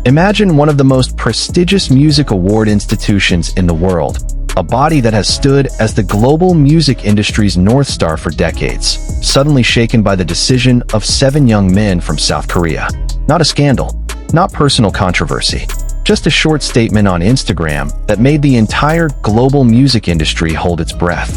Imagine one of the most prestigious music award institutions in the world, a body that has stood as the global music industry's North Star for decades, suddenly shaken by the decision of 7 young men from South Korea. Not a scandal, not personal controversy, just a short statement on Instagram that made the entire global music industry hold its breath.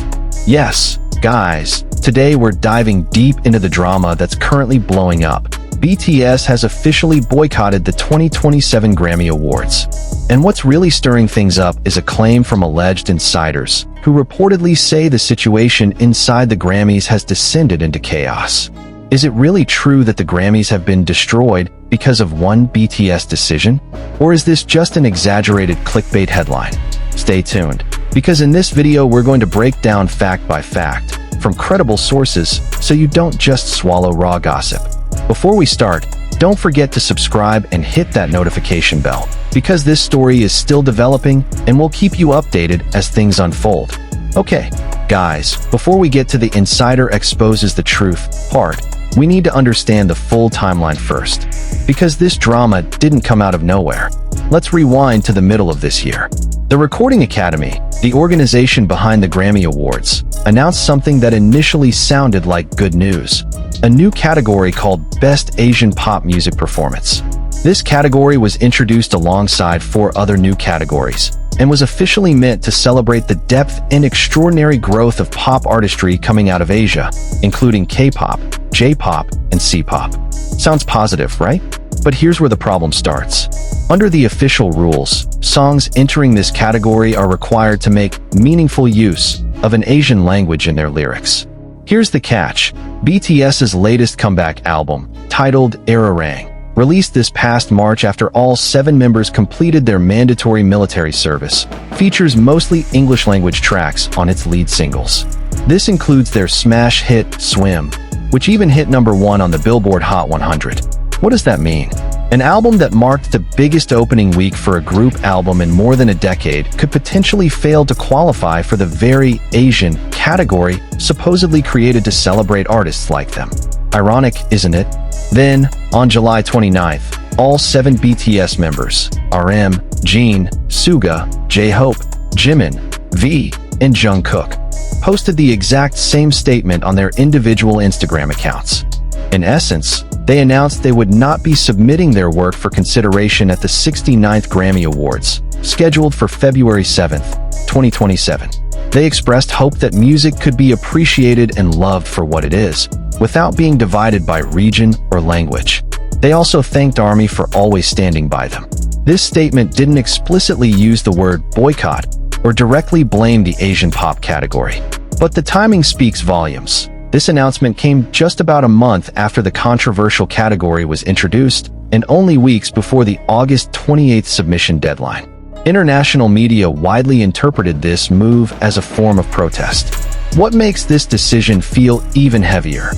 Yes, guys, today we're diving deep into the drama that's currently blowing up. BTS has officially boycotted the 2027 Grammy Awards. And what's really stirring things up is a claim from alleged insiders, who reportedly say the situation inside the Grammys has descended into chaos. Is it really true that the Grammys have been destroyed because of one BTS decision? Or is this just an exaggerated clickbait headline? Stay tuned, because in this video we're going to break down fact by fact, from credible sources, so you don't just swallow raw gossip. Before we start, don't forget to subscribe and hit that notification bell, because this story is still developing and we'll keep you updated as things unfold. Okay, guys, before we get to the insider exposes the truth part, we need to understand the full timeline first, because this drama didn't come out of nowhere. Let's rewind to the middle of this year. The Recording Academy, the organization behind the Grammy Awards, announced something that initially sounded like good news: a new category called Best Asian Pop Music Performance. This category was introduced alongside 4 other new categories, and was officially meant to celebrate the depth and extraordinary growth of pop artistry coming out of Asia, including K-pop, J-pop, and C-pop. Sounds positive, right? But here's where the problem starts. Under the official rules, songs entering this category are required to make meaningful use of an Asian language in their lyrics. Here's the catch. BTS's latest comeback album, titled Erarang, released this past March after all 7 members completed their mandatory military service, features mostly English-language tracks on its lead singles. This includes their smash hit, Swim, which even hit #1 on the Billboard Hot 100. What does that mean? An album that marked the biggest opening week for a group album in more than a decade could potentially fail to qualify for the very Asian category supposedly created to celebrate artists like them. Ironic, isn't it? Then, on July 29th, all 7 BTS members, RM, Jin, Suga, jhope, Jimin, V, and Jungkook, posted the exact same statement on their individual Instagram accounts. In essence, they announced they would not be submitting their work for consideration at the 69th Grammy Awards, scheduled for February 7th, 2027. They expressed hope that music could be appreciated and loved for what it is, without being divided by region or language. They also thanked ARMY for always standing by them. This statement didn't explicitly use the word boycott or directly blame the Asian pop category, but the timing speaks volumes. This announcement came just about a month after the controversial category was introduced, and only weeks before the August 28th submission deadline. International media widely interpreted this move as a form of protest. What makes this decision feel even heavier?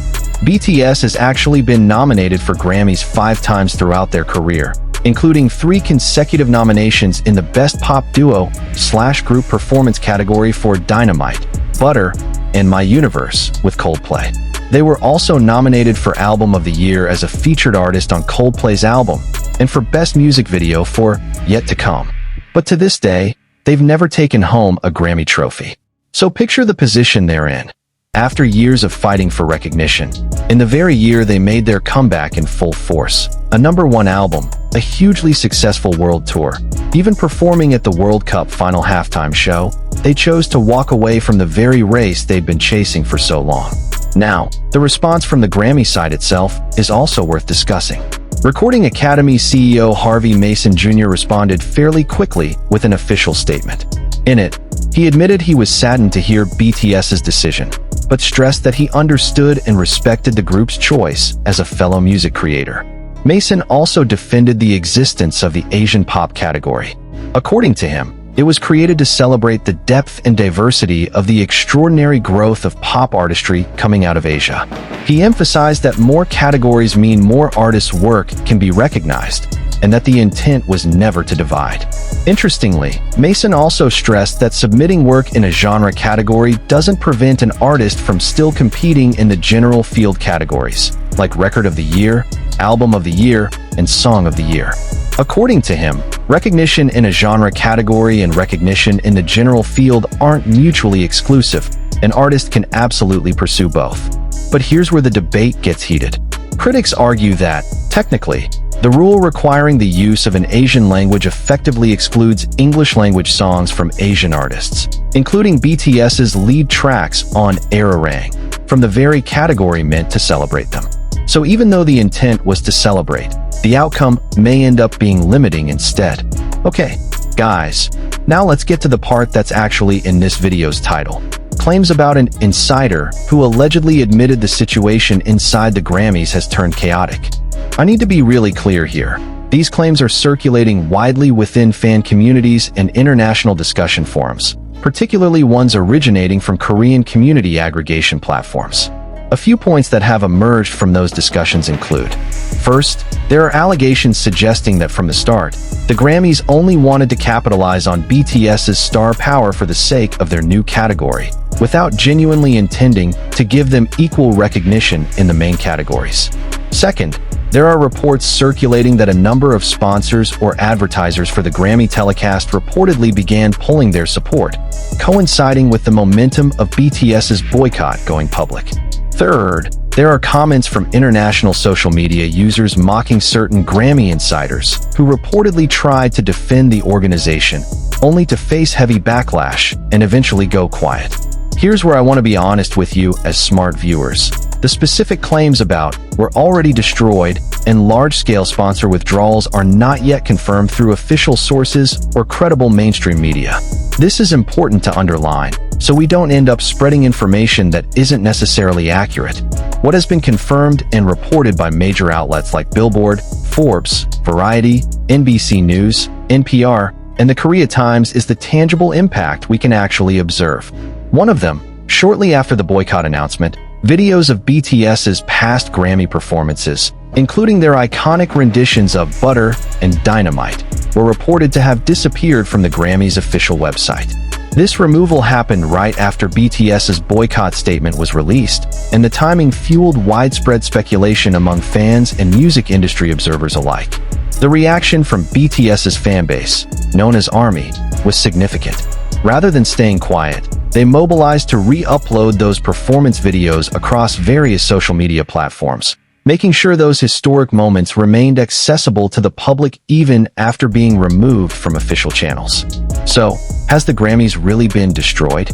BTS has actually been nominated for Grammys 5 times throughout their career, including 3 consecutive nominations in the Best Pop Duo/Group Performance category for Dynamite, Butter, and My Universe with Coldplay. They were also nominated for Album of the Year as a featured artist on Coldplay's album, and for Best Music Video for Yet to Come. But to this day, they've never taken home a Grammy trophy. So picture the position they're in. After years of fighting for recognition, in the very year they made their comeback in full force, a #1 album, a hugely successful world tour, even performing at the World Cup final halftime show, they chose to walk away from the very race they'd been chasing for so long. Now, the response from the Grammy side itself is also worth discussing. Recording Academy CEO Harvey Mason Jr. responded fairly quickly with an official statement. In it, he admitted he was saddened to hear BTS's decision, but stressed that he understood and respected the group's choice as a fellow music creator. Mason also defended the existence of the Asian pop category. According to him, it was created to celebrate the depth and diversity of the extraordinary growth of pop artistry coming out of Asia. He emphasized that more categories mean more artists' work can be recognized, and that the intent was never to divide. Interestingly, Mason also stressed that submitting work in a genre category doesn't prevent an artist from still competing in the general field categories, like Record of the Year, Album of the Year, and Song of the Year. According to him, recognition in a genre category and recognition in the general field aren't mutually exclusive. An artist can absolutely pursue both. But here's where the debate gets heated. Critics argue that, technically, the rule requiring the use of an Asian language effectively excludes English-language songs from Asian artists, including BTS's lead tracks on Arirang, from the very category meant to celebrate them. So even though the intent was to celebrate, the outcome may end up being limiting instead. Okay, guys, now let's get to the part that's actually in this video's title. Claims about an insider who allegedly admitted the situation inside the Grammys has turned chaotic. I need to be really clear here. These claims are circulating widely within fan communities and international discussion forums, particularly ones originating from Korean community aggregation platforms. A few points that have emerged from those discussions include: first, there are allegations suggesting that from the start, the Grammys only wanted to capitalize on BTS's star power for the sake of their new category, without genuinely intending to give them equal recognition in the main categories. Second, there are reports circulating that a number of sponsors or advertisers for the Grammy telecast reportedly began pulling their support, coinciding with the momentum of BTS's boycott going public. Third, there are comments from international social media users mocking certain Grammy insiders who reportedly tried to defend the organization, only to face heavy backlash and eventually go quiet. Here's where I want to be honest with you as smart viewers. The specific claims about "were already destroyed" and large-scale sponsor withdrawals are not yet confirmed through official sources or credible mainstream media. This is important to underline, so we don't end up spreading information that isn't necessarily accurate. What has been confirmed and reported by major outlets like Billboard, Forbes, Variety, NBC News, NPR, and the Korea Times is the tangible impact we can actually observe. One of them, shortly after the boycott announcement, videos of BTS's past Grammy performances, including their iconic renditions of Butter and Dynamite, were reported to have disappeared from the Grammy's official website. This removal happened right after BTS's boycott statement was released, and the timing fueled widespread speculation among fans and music industry observers alike. The reaction from BTS's fanbase, known as ARMY, was significant. Rather than staying quiet, they mobilized to re-upload those performance videos across various social media platforms, making sure those historic moments remained accessible to the public even after being removed from official channels. So, has the Grammys really been destroyed?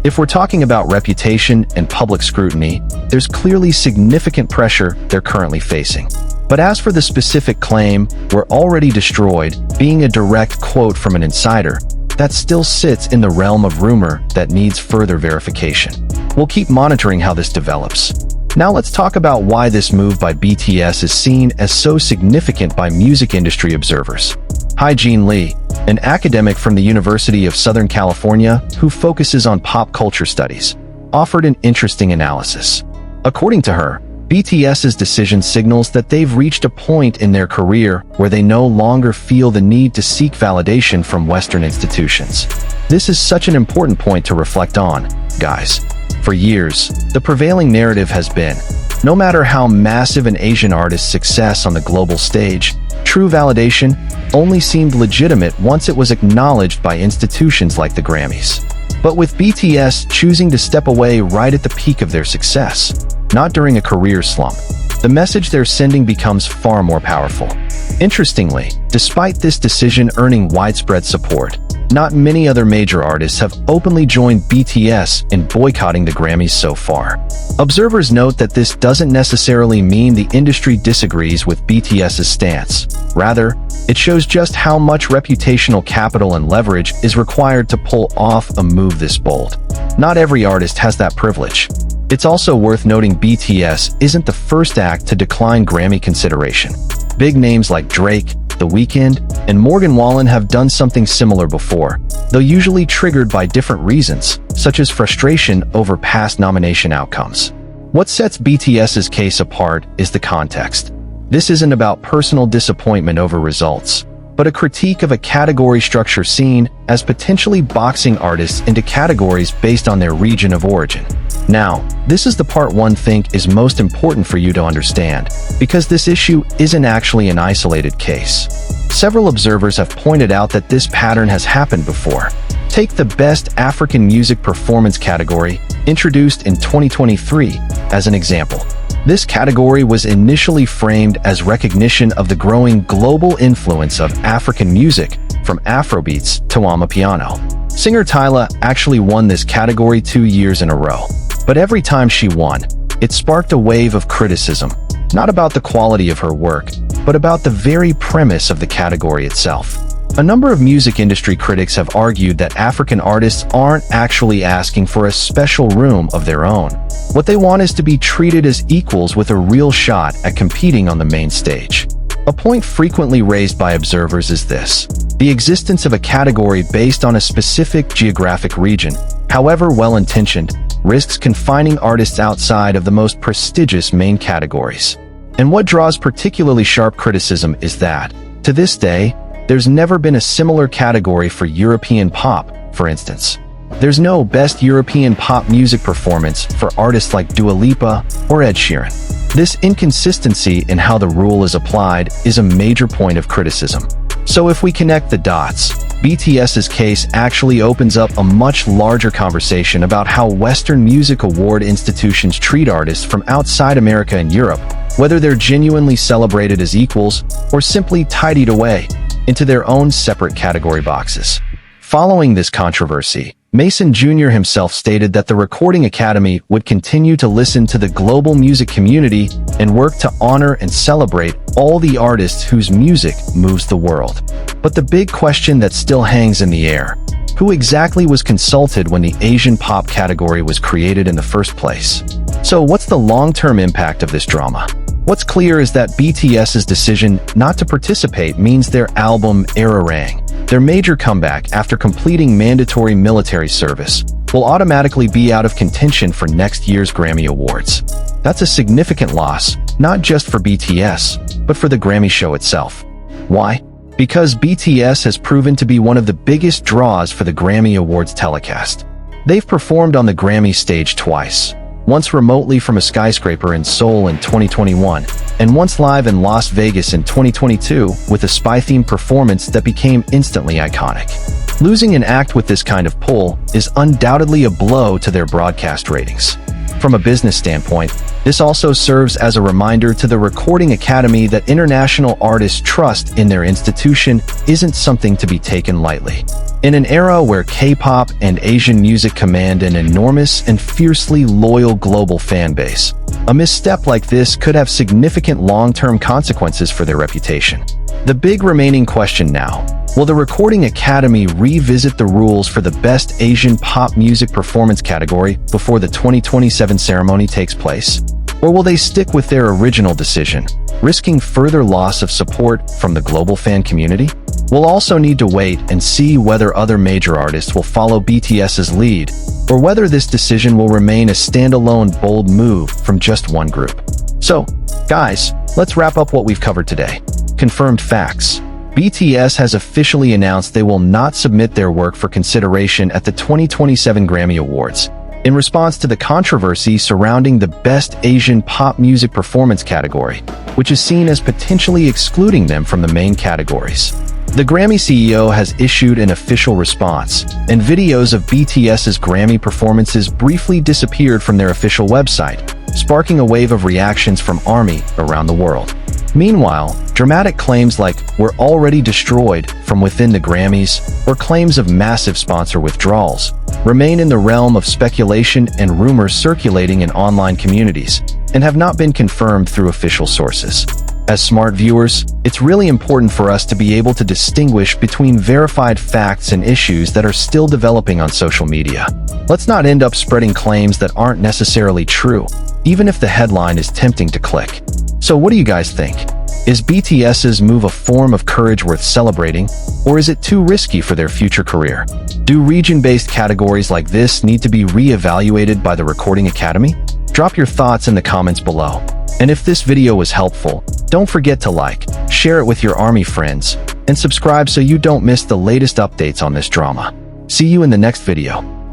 If we're talking about reputation and public scrutiny, there's clearly significant pressure they're currently facing. But as for the specific claim, "we're already destroyed," being a direct quote from an insider, that still sits in the realm of rumor that needs further verification. We'll keep monitoring how this develops. Now let's talk about why this move by BTS is seen as so significant by music industry observers. Jin Lee, an academic from the University of Southern California who focuses on pop culture studies, offered an interesting analysis. According to her, BTS's decision signals that they've reached a point in their career where they no longer feel the need to seek validation from Western institutions. This is such an important point to reflect on, guys. For years, the prevailing narrative has been, no matter how massive an Asian artist's success on the global stage, true validation only seemed legitimate once it was acknowledged by institutions like the Grammys. But with BTS choosing to step away right at the peak of their success, not during a career slump, the message they're sending becomes far more powerful. Interestingly, despite this decision earning widespread support, not many other major artists have openly joined BTS in boycotting the Grammys so far. Observers note that this doesn't necessarily mean the industry disagrees with BTS's stance. Rather, it shows just how much reputational capital and leverage is required to pull off a move this bold. Not every artist has that privilege. It's also worth noting BTS isn't the first act to decline Grammy consideration. Big names like Drake, The Weeknd, and Morgan Wallen have done something similar before, though usually triggered by different reasons, such as frustration over past nomination outcomes. What sets BTS's case apart is the context. This isn't about personal disappointment over results, but a critique of a category structure seen as potentially boxing artists into categories based on their region of origin. Now, this is the part one think is most important for you to understand, because this issue isn't actually an isolated case. Several observers have pointed out that this pattern has happened before. Take the Best African Music Performance category, introduced in 2023, as an example. This category was initially framed as recognition of the growing global influence of African music, from Afrobeats to Amapiano. Singer Tyla actually won this category 2 years in a row. But every time she won, it sparked a wave of criticism, not about the quality of her work, but about the very premise of the category itself. A number of music industry critics have argued that African artists aren't actually asking for a special room of their own. What they want is to be treated as equals with a real shot at competing on the main stage. A point frequently raised by observers is this: the existence of a category based on a specific geographic region, however well-intentioned, risks confining artists outside of the most prestigious main categories. And what draws particularly sharp criticism is that, to this day, there's never been a similar category for European pop, for instance. There's no Best European Pop Music Performance for artists like Dua Lipa or Ed Sheeran. This inconsistency in how the rule is applied is a major point of criticism. So if we connect the dots, BTS's case actually opens up a much larger conversation about how Western music award institutions treat artists from outside America and Europe, whether they're genuinely celebrated as equals or simply tidied away into their own separate category boxes. Following this controversy, Mason Jr. himself stated that the Recording Academy would continue to listen to the global music community and work to honor and celebrate all the artists whose music moves the world. But the big question that still hangs in the air: who exactly was consulted when the Asian pop category was created in the first place? So what's the long-term impact of this drama? What's clear is that BTS's decision not to participate means their album Erarang, their major comeback after completing mandatory military service, will automatically be out of contention for next year's Grammy Awards. That's a significant loss, not just for BTS, but for the Grammy show itself. Why? Because BTS has proven to be one of the biggest draws for the Grammy Awards telecast. They've performed on the Grammy stage twice. Once remotely from a skyscraper in Seoul in 2021, and once live in Las Vegas in 2022 with a spy-themed performance that became instantly iconic. Losing an act with this kind of pull is undoubtedly a blow to their broadcast ratings. From a business standpoint, this also serves as a reminder to the Recording Academy that international artists' trust in their institution isn't something to be taken lightly. In an era where K-pop and Asian music command an enormous and fiercely loyal global fan base, a misstep like this could have significant long-term consequences for their reputation. The big remaining question now: will the Recording Academy revisit the rules for the Best Asian Pop Music Performance category before the 2027 ceremony takes place? Or will they stick with their original decision, risking further loss of support from the global fan community? We'll also need to wait and see whether other major artists will follow BTS's lead, or whether this decision will remain a standalone bold move from just one group. So, guys, let's wrap up what we've covered today. Confirmed facts. BTS has officially announced they will not submit their work for consideration at the 2027 Grammy Awards, in response to the controversy surrounding the Best Asian Pop Music Performance category, which is seen as potentially excluding them from the main categories. The Grammy CEO has issued an official response, and videos of BTS's Grammy performances briefly disappeared from their official website, sparking a wave of reactions from ARMY around the world. Meanwhile, dramatic claims like "we're already destroyed" from within the Grammys, or claims of massive sponsor withdrawals, remain in the realm of speculation and rumors circulating in online communities, and have not been confirmed through official sources. As smart viewers, it's really important for us to be able to distinguish between verified facts and issues that are still developing on social media. Let's not end up spreading claims that aren't necessarily true, even if the headline is tempting to click. So what do you guys think? Is BTS's move a form of courage worth celebrating, or is it too risky for their future career? Do region-based categories like this need to be re-evaluated by the Recording Academy? Drop your thoughts in the comments below. And if this video was helpful, don't forget to like, share it with your ARMY friends, and subscribe so you don't miss the latest updates on this drama. See you in the next video.